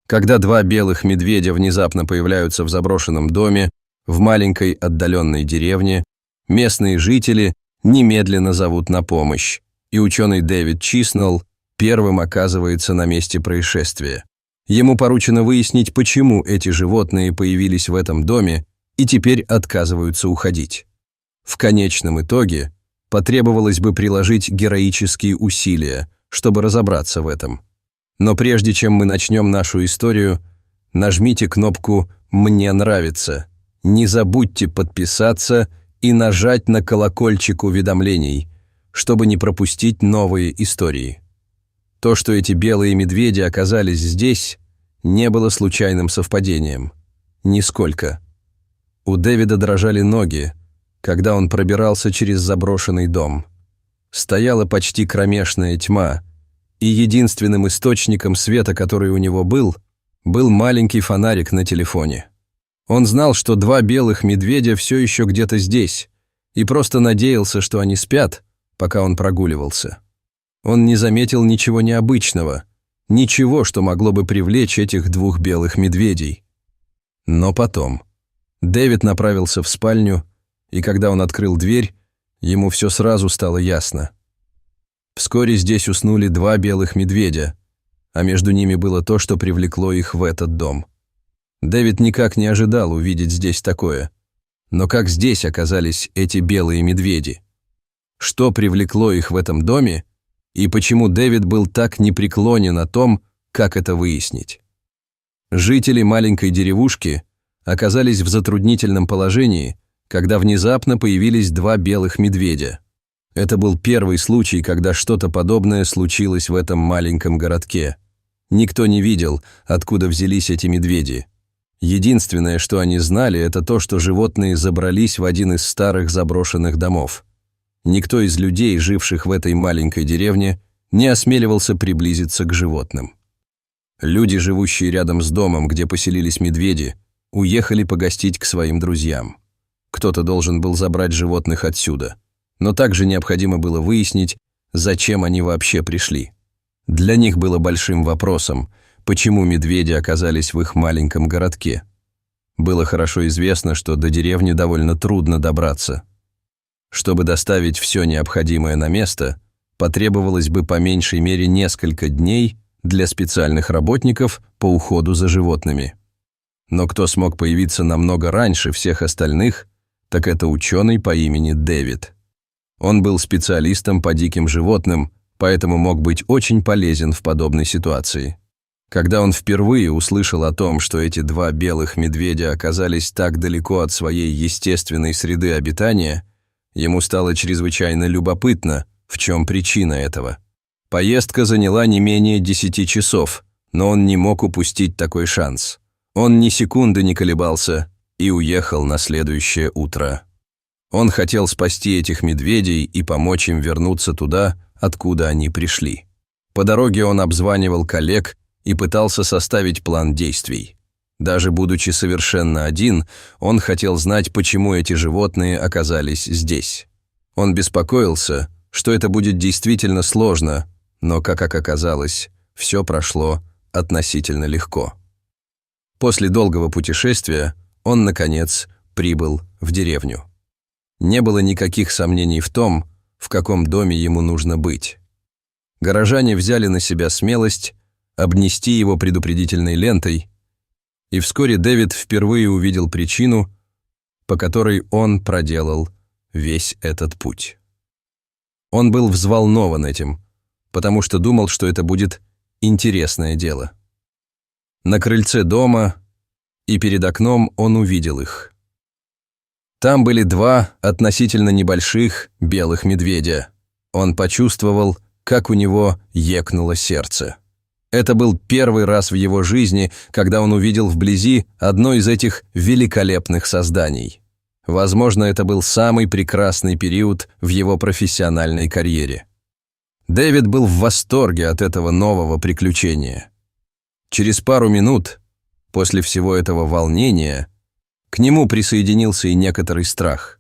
Когда два белых медведя внезапно появляются в заброшенном доме, в маленькой отдаленной деревне, местные жители немедленно зовут на помощь, и ученый Дэвид Чиснелл первым оказывается на месте происшествия. Ему поручено выяснить, почему эти животные появились в этом доме и теперь отказываются уходить. В конечном итоге потребовалось бы приложить героические усилия, чтобы разобраться в этом. Но прежде чем мы начнем нашу историю, нажмите кнопку «Мне нравится». Не забудьте подписаться и нажать на колокольчик уведомлений, чтобы не пропустить новые истории. То, что эти белые медведи оказались здесь, не было случайным совпадением. Нисколько. У Дэвида дрожали ноги, когда он пробирался через заброшенный дом. Стояла почти кромешная тьма, и единственным источником света, который у него был маленький фонарик на телефоне. Он знал, что два белых медведя все еще где-то здесь, и просто надеялся, что они спят, пока он прогуливался. Он не заметил ничего необычного, ничего, что могло бы привлечь этих двух белых медведей. Но потом Дэвид направился в спальню, и когда он открыл дверь, ему все сразу стало ясно. Вскоре здесь уснули два белых медведя, а между ними было то, что привлекло их в этот дом. Дэвид никак не ожидал увидеть здесь такое. Но как здесь оказались эти белые медведи? Что привлекло их в этом доме, и почему Дэвид был так непреклонен о том, как это выяснить? Жители маленькой деревушки оказались в затруднительном положении, когда внезапно появились два белых медведя. Это был первый случай, когда что-то подобное случилось в этом маленьком городке. Никто не видел, откуда взялись эти медведи. Единственное, что они знали, это то, что животные забрались в один из старых заброшенных домов. Никто из людей, живших в этой маленькой деревне, не осмеливался приблизиться к животным. Люди, живущие рядом с домом, где поселились медведи, уехали погостить к своим друзьям. Кто-то должен был забрать животных отсюда. Но также необходимо было выяснить, зачем они вообще пришли. Для них было большим вопросом, почему медведи оказались в их маленьком городке. Было хорошо известно, что до деревни довольно трудно добраться. Чтобы доставить все необходимое на место, потребовалось бы по меньшей мере несколько дней для специальных работников по уходу за животными. Но кто смог появиться намного раньше всех остальных, так это ученый по имени Дэвид. Он был специалистом по диким животным, поэтому мог быть очень полезен в подобной ситуации. Когда он впервые услышал о том, что эти два белых медведя оказались так далеко от своей естественной среды обитания, ему стало чрезвычайно любопытно, в чем причина этого. Поездка заняла не менее 10 часов, но он не мог упустить такой шанс. Он ни секунды не колебался и уехал на следующее утро. Он хотел спасти этих медведей и помочь им вернуться туда, откуда они пришли. По дороге он обзванивал коллег и пытался составить план действий. Даже будучи совершенно один, он хотел знать, почему эти животные оказались здесь. Он беспокоился, что это будет действительно сложно, но, как оказалось, все прошло относительно легко. После долгого путешествия он, наконец, прибыл в деревню. Не было никаких сомнений в том, в каком доме ему нужно быть. Горожане взяли на себя смелость обнести его предупредительной лентой, и вскоре Дэвид впервые увидел причину, по которой он проделал весь этот путь. Он был взволнован этим, потому что думал, что это будет интересное дело. На крыльце дома и перед окном он увидел их. Там были два относительно небольших белых медведя. Он почувствовал, как у него екнуло сердце. Это был первый раз в его жизни, когда он увидел вблизи одно из этих великолепных созданий. Возможно, это был самый прекрасный период в его профессиональной карьере. Дэвид был в восторге от этого нового приключения. Через пару минут, после всего этого волнения, к нему присоединился и некоторый страх.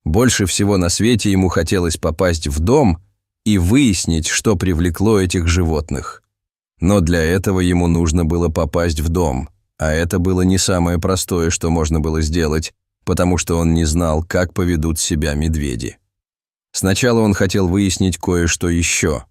Больше всего на свете ему хотелось попасть в дом и выяснить, что привлекло этих животных. Но для этого ему нужно было попасть в дом, а это было не самое простое, что можно было сделать, потому что он не знал, как поведут себя медведи. Сначала он хотел выяснить кое-что еще.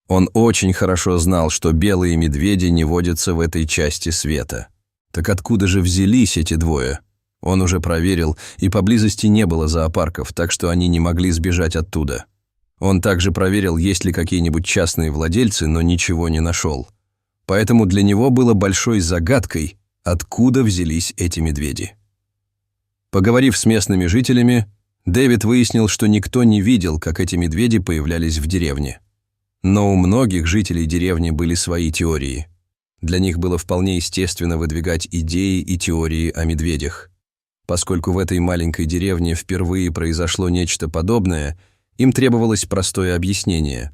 Он очень хорошо знал, что белые медведи не водятся в этой части света. Так откуда же взялись эти двое? Он уже проверил, и поблизости не было зоопарков, так что они не могли сбежать оттуда. Он также проверил, есть ли какие-нибудь частные владельцы, но ничего не нашел. Поэтому для него было большой загадкой, откуда взялись эти медведи. Поговорив с местными жителями, Дэвид выяснил, что никто не видел, как эти медведи появлялись в деревне. Но у многих жителей деревни были свои теории. Для них было вполне естественно выдвигать идеи и теории о медведях. Поскольку в этой маленькой деревне впервые произошло нечто подобное, им требовалось простое объяснение.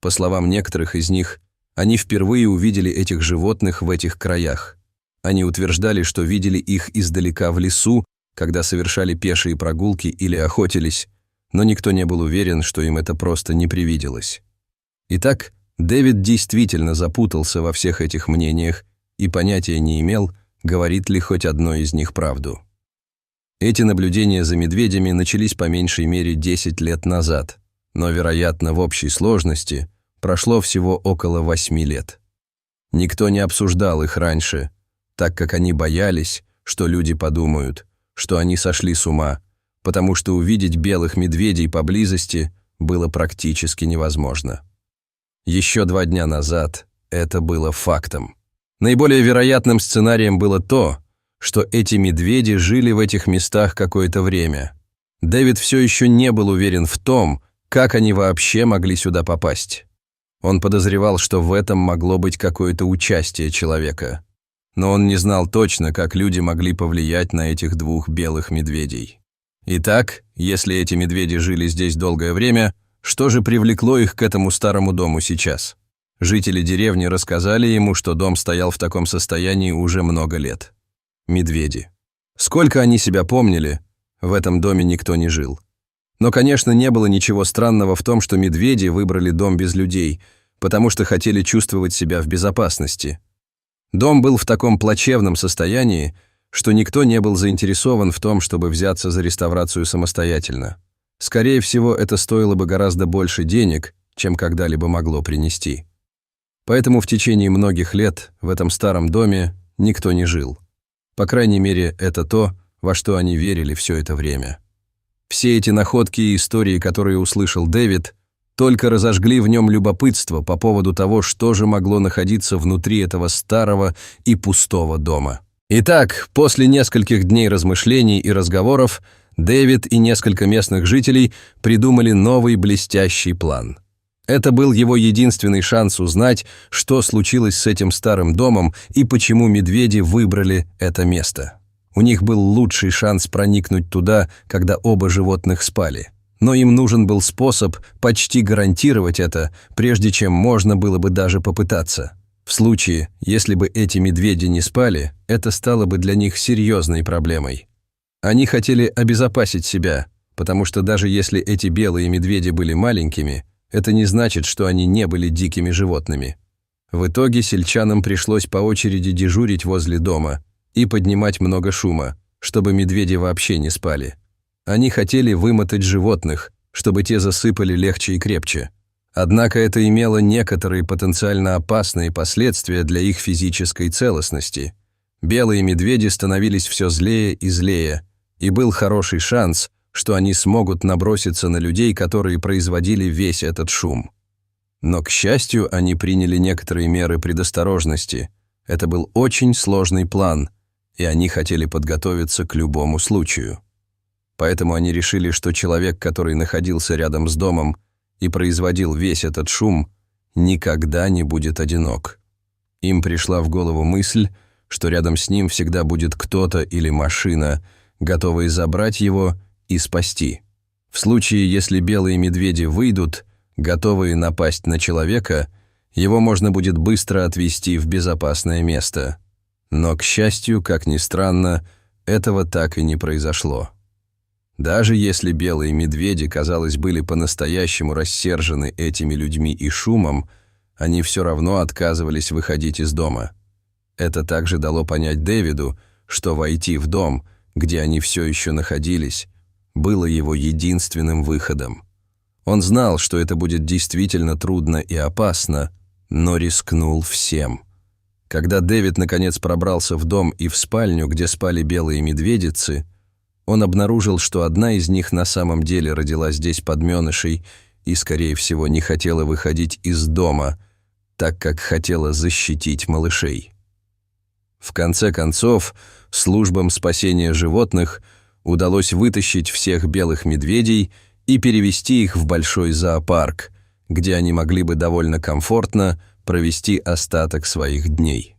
По словам некоторых из них, они впервые увидели этих животных в этих краях. Они утверждали, что видели их издалека в лесу, когда совершали пешие прогулки или охотились, но никто не был уверен, что им это просто не привиделось. Итак, Дэвид действительно запутался во всех этих мнениях и понятия не имел, говорит ли хоть одно из них правду. Эти наблюдения за медведями начались по меньшей мере 10 лет назад, но, вероятно, в общей сложности прошло всего около 8 лет. Никто не обсуждал их раньше, так как они боялись, что люди подумают, что они сошли с ума, потому что увидеть белых медведей поблизости было практически невозможно. Еще 2 дня назад это было фактом. Наиболее вероятным сценарием было то, что эти медведи жили в этих местах какое-то время. Дэвид все еще не был уверен в том, как они вообще могли сюда попасть. Он подозревал, что в этом могло быть какое-то участие человека. Но он не знал точно, как люди могли повлиять на этих 2 белых медведей. Итак, если эти медведи жили здесь долгое время, что же привлекло их к этому старому дому сейчас? Жители деревни рассказали ему, что дом стоял в таком состоянии уже много лет. Медведи. Сколько они себя помнили, в этом доме никто не жил. Но, конечно, не было ничего странного в том, что медведи выбрали дом без людей, потому что хотели чувствовать себя в безопасности. Дом был в таком плачевном состоянии, что никто не был заинтересован в том, чтобы взяться за реставрацию самостоятельно. Скорее всего, это стоило бы гораздо больше денег, чем когда-либо могло принести. Поэтому в течение многих лет в этом старом доме никто не жил. По крайней мере, это то, во что они верили все это время. Все эти находки и истории, которые услышал Дэвид, только разожгли в нем любопытство по поводу того, что же могло находиться внутри этого старого и пустого дома. Итак, после нескольких дней размышлений и разговоров, Дэвид и несколько местных жителей придумали новый блестящий план. Это был его единственный шанс узнать, что случилось с этим старым домом и почему медведи выбрали это место. У них был лучший шанс проникнуть туда, когда оба животных спали. Но им нужен был способ почти гарантировать это, прежде чем можно было бы даже попытаться. В случае, если бы эти медведи не спали, это стало бы для них серьезной проблемой. Они хотели обезопасить себя, потому что даже если эти белые медведи были маленькими, это не значит, что они не были дикими животными. В итоге сельчанам пришлось по очереди дежурить возле дома и поднимать много шума, чтобы медведи вообще не спали. Они хотели вымотать животных, чтобы те засыпали легче и крепче. Однако это имело некоторые потенциально опасные последствия для их физической целостности. Белые медведи становились все злее и злее, и был хороший шанс, что они смогут наброситься на людей, которые производили весь этот шум. Но, к счастью, они приняли некоторые меры предосторожности. Это был очень сложный план, и они хотели подготовиться к любому случаю. Поэтому они решили, что человек, который находился рядом с домом и производил весь этот шум, никогда не будет одинок. Им пришла в голову мысль, что рядом с ним всегда будет кто-то или машина, готовые забрать его и спасти. В случае, если белые медведи выйдут, готовые напасть на человека, его можно будет быстро отвезти в безопасное место. Но, к счастью, как ни странно, этого так и не произошло. Даже если белые медведи, казалось, были по-настоящему рассержены этими людьми и шумом, они все равно отказывались выходить из дома. Это также дало понять Дэвиду, что войти в дом, где они все еще находились, было его единственным выходом. Он знал, что это будет действительно трудно и опасно, но рискнул всем. Когда Дэвид наконец пробрался в дом и в спальню, где спали белые медведицы, он обнаружил, что одна из них на самом деле родилась здесь подменышей и, скорее всего, не хотела выходить из дома, так как хотела защитить малышей. В конце концов, службам спасения животных удалось вытащить всех белых медведей и перевести их в большой зоопарк, где они могли бы довольно комфортно провести остаток своих дней.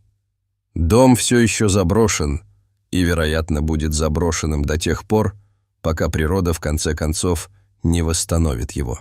Дом все еще заброшен и, вероятно, будет заброшенным до тех пор, пока природа в конце концов не восстановит его.